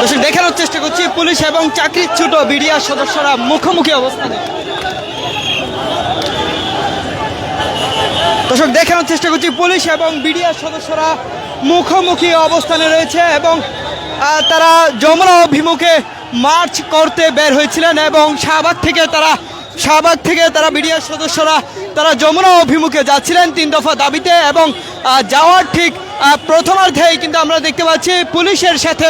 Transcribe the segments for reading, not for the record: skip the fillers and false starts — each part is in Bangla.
দর্শক দেখানোর চেষ্টা করছি পুলিশ এবং চাকরিচ্যুত বিডিআর সদস্যরা মুখোমুখি অবস্থানে। দর্শক দেখানোর চেষ্টা করছি পুলিশ এবং বিডিআর সদস্যরা মুখোমুখি অবস্থানে রয়েছে এবং তারা যমুনা অভিমুখে মার্চ করতে বের হয়েছিলেন এবং শাহবাগ থেকে তারা বিডিআর সদস্যরা তারা যমুনা অভিমুখে যাচ্ছিলেন 3 দফা দাবিতে এবং যাওয়ার ঠিক প্রথমার্ধেই কিন্তু আমরা দেখতে পাচ্ছি পুলিশের সাথে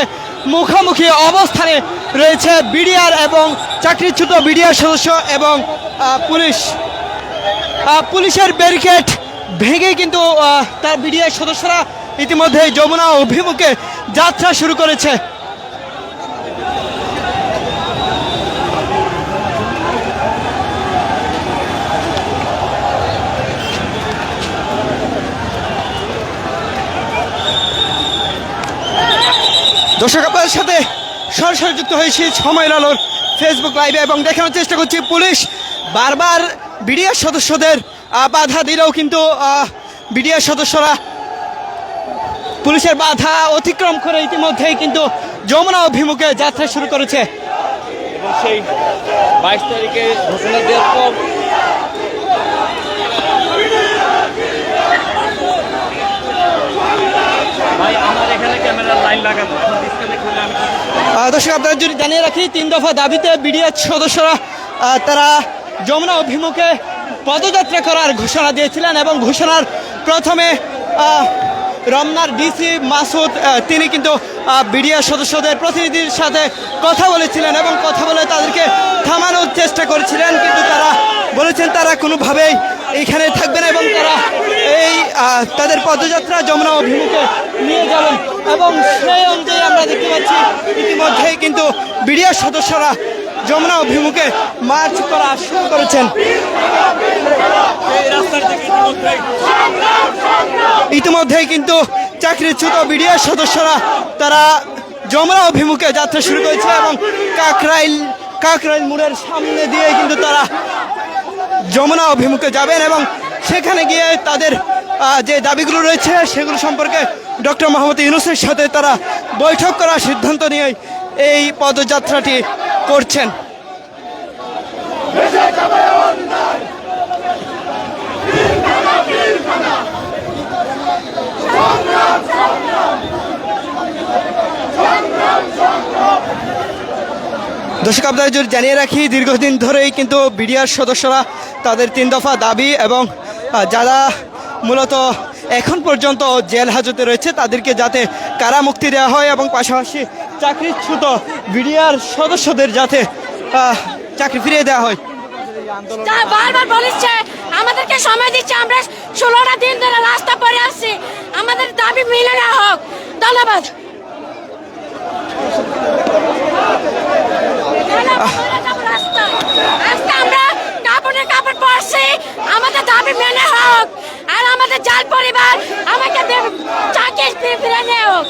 মুখোমুখি অবস্থানে রয়েছে বিডিআর এবং চাকরিচ্যুত বিডিআর সদস্য এবং পুলিশের ব্যারিকেড ভেঙে কিন্তু তার বিডিআর সদস্যরা ইতিমধ্যে যমুনা অভিমুখে যাত্রা শুরু করেছে। দর্শক আপনাদের সাথে সরাসরি যুক্ত হয়েছি সময়ের আলোর ফেসবুক লাইভে এবং দেখানোর চেষ্টা করছি পুলিশ বারবার বিডিআর সদস্যদের বাধা দিলেও কিন্তু বিডিআর সদস্যরা পুলিশের বাধা অতিক্রম করে ইতিমধ্যেই কিন্তু যমুনা অভিমুখে যাত্রা শুরু করেছে এবং সেই 22 তারিখে ঘোষণা দেওয়ার পর ভাই আমার এখানে ক্যামেরার লাইন লাগানো দর্শক আপনারা যদি জানিয়ে রাখি 3 দফা দাবিতে বিডিআর সদস্যরা তারা যমুনা অভিমুখে পদযাত্রা করার ঘোষণা দিয়েছিলেন এবং ঘোষণার প্রথমে রমনার ডিসি মাসুদ তিনি কিন্তু বিডিআর সদস্যদের প্রতিনিধির সাথে কথা বলেছিলেন এবং কথা বলে তাদেরকে থামানোর চেষ্টা করেছিলেন, কিন্তু তারা বলেছেন তারা কোনোভাবেই এইখানে থাকবেন এবং তারা তাদের পদযাত্রা যমুনা অভিমুখে নিয়ে যাবেন এবং সেই অনুযায়ী আমরা দেখতে পাচ্ছি ইতিমধ্যেই কিন্তু বিডিআর সদস্যরা যমুনা অভিমুখে মার্চ করা শুরু করেছেন। ইতিমধ্যেই কিন্তু চাকরিচ্যুত বিডিআর সদস্যরা তারা যমুনা অভিমুখে যাত্রা শুরু করেছে এবং কাকরাইল মোড়ের সামনে দিয়ে কিন্তু তারা যমুনা অভিমুখে যাবেন এবং সেখানে গিয়ে তাদের যে দাবিগুলো রয়েছে সেগুলো সম্পর্কে ডক্টর মোহাম্মদ ইউনূসের সাথে তারা বৈঠক করার সিদ্ধান্ত নিয়ে এই পদযাত্রাটি করছেন। দর্শক আপনাদের যদি জানিয়ে রাখি দীর্ঘদিন ধরেই কিন্তু বিডিআর সদস্যরা তাদের 3 দফা দাবি এবং যারা মূলত এখন পর্যন্ত জেল হাজতে রয়েছে তাদেরকে যাতে কারামুক্তি দেওয়া হয় এবং পাশাপাশি চাকরিচ্যুত বিডিআর সদস্যদের যাতে চাকরি ফিরিয়ে দেওয়া হয়। বারবার বলেছে আমাদেরকে সময় দিচ্ছে, আমরা 16টা দিন ধরে রাস্তা পরে আসছি, আমাদের দাবি মেনে নেওয়া হোক। ধন্যবাদ। আজকে আমরা কাপড় পরছি, আমাদের দাবি মেনে হোক আর আমাদের জাল পরিবার আমাকে চাকরি ফিরে নেওয়া হোক।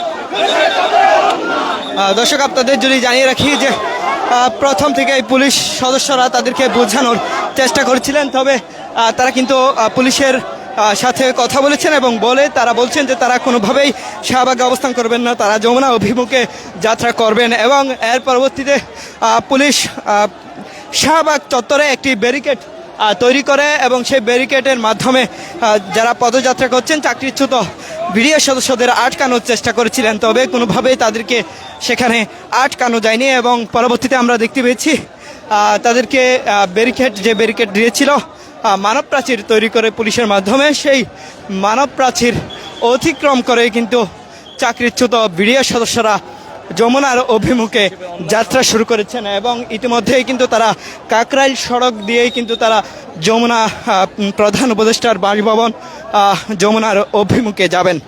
দর্শক আপনাদের যদি জানিয়ে রাখি যে প্রথম থেকে পুলিশ সদস্যরা তাদেরকে বোঝানোর চেষ্টা করছিলেন, তবে তারা কিন্তু পুলিশের সাথে কথা বলেছেন এবং তারা বলছেন যে তারা কোনোভাবেই শাহবাগে অবস্থান করবেন না, তারা যমুনা অভিমুখে যাত্রা করবেন এবং এর পরবর্তীতে পুলিশ শাহবাগ চত্বরে একটি ব্যারিকেড তৈরি করে এবং সেই ব্যারিকেডের মাধ্যমে যারা পদযাত্রা করছেন চাকরিচ্যুত বিডিআর সদস্যদের আটকানোর চেষ্টা করেছিলেন, তবে কোনোভাবেই তাদেরকে সেখানে আটকানো যায়নি এবং পরবর্তীতে আমরা দেখতে পেয়েছি তাদেরকে ব্যারিকেড দিয়েছিল মানব প্রাচীর তৈরি করে পুলিশের মাধ্যমে, সেই মানব প্রাচীর অতিক্রম করে কিন্তু চাকরিচ্যুত বিডিআর সদস্যরা যমুনার অভিমুখে যাত্রা শুরু করেছেন এবং ইতিমধ্যেই কিন্তু তারা কাকরাইল সড়ক দিয়েই কিন্তু তারা যমুনা প্রধান উপদেষ্টার বাসভবন যমুনার অভিমুখে যাবেন।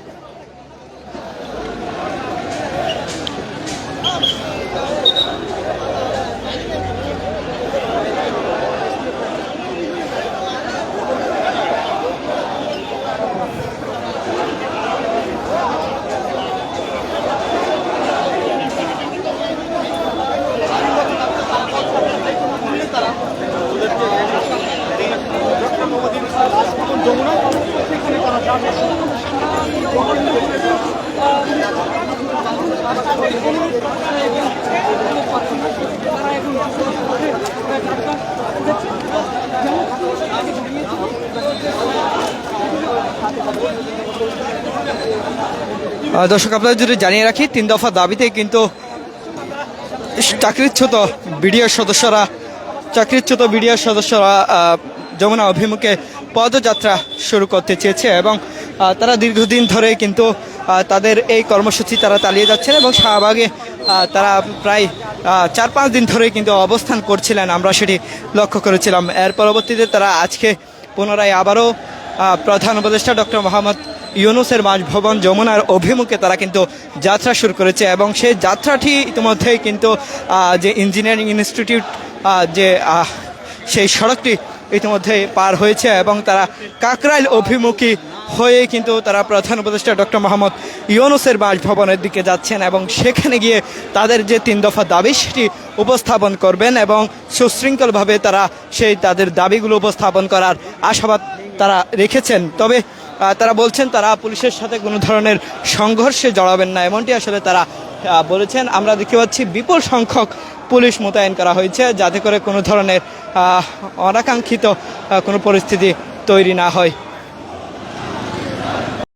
যমুনা দর্শক আপনাদের যদি জানিয়ে রাখি 3 দফা দাবিতে কিন্তু চাকরিচ্যুত বিডিআর সদস্যরা যমুনা অভিমুখে পদযাত্রা শুরু করতে চেয়েছে এবং তারা দীর্ঘদিন ধরে কিন্তু তাদের এই কর্মসূচি তারা চালিয়ে যাচ্ছেন এবং শাহবাগে তারা প্রায় 4-5 দিন ধরে কিন্তু অবস্থান করছিলেন, আমরা সেটি লক্ষ্য করেছিলাম। এর পরবর্তীতে তারা আজকে পুনরায় আবারও প্রধান উপদেষ্টা ডক্টর মোহাম্মদ ইউনূসের বাসভবন যমুনার অভিমুখে তারা কিন্তু যাত্রা শুরু করেছে এবং সেই যাত্রাটি ইতিমধ্যেই কিন্তু যে ইঞ্জিনিয়ারিং ইনস্টিটিউট যে সেই সড়কটি ইতিমধ্যে পার হয়েছে এবং তারা কাকরাইল অভিমুখী হয়ে কিন্তু তারা প্রধান উপদেষ্টা ডক্টর মোহাম্মদ ইউনূসের বাসভবনের দিকে যাচ্ছেন এবং সেখানে গিয়ে তাদের যে 3 দফা দাবি সেটি উপস্থাপন করবেন এবং সুশৃঙ্খলভাবে তারা সেই তাদের দাবিগুলো উপস্থাপন করার আশাবাদ তারা রেখেছেন। তবে তারা বলছেন তারা পুলিশের সাথে কোনো ধরনের সংঘর্ষে জড়াবেন না, এমনটি আসলে তারা বলেছেন। আমরা দেখতে পাচ্ছি বিপুল সংখ্যক পুলিশ মোতায়েন করা হয়েছে যাতে করে কোনো ধরনের অনাকাঙ্ক্ষিত কোনো পরিস্থিতি তৈরি না হয়।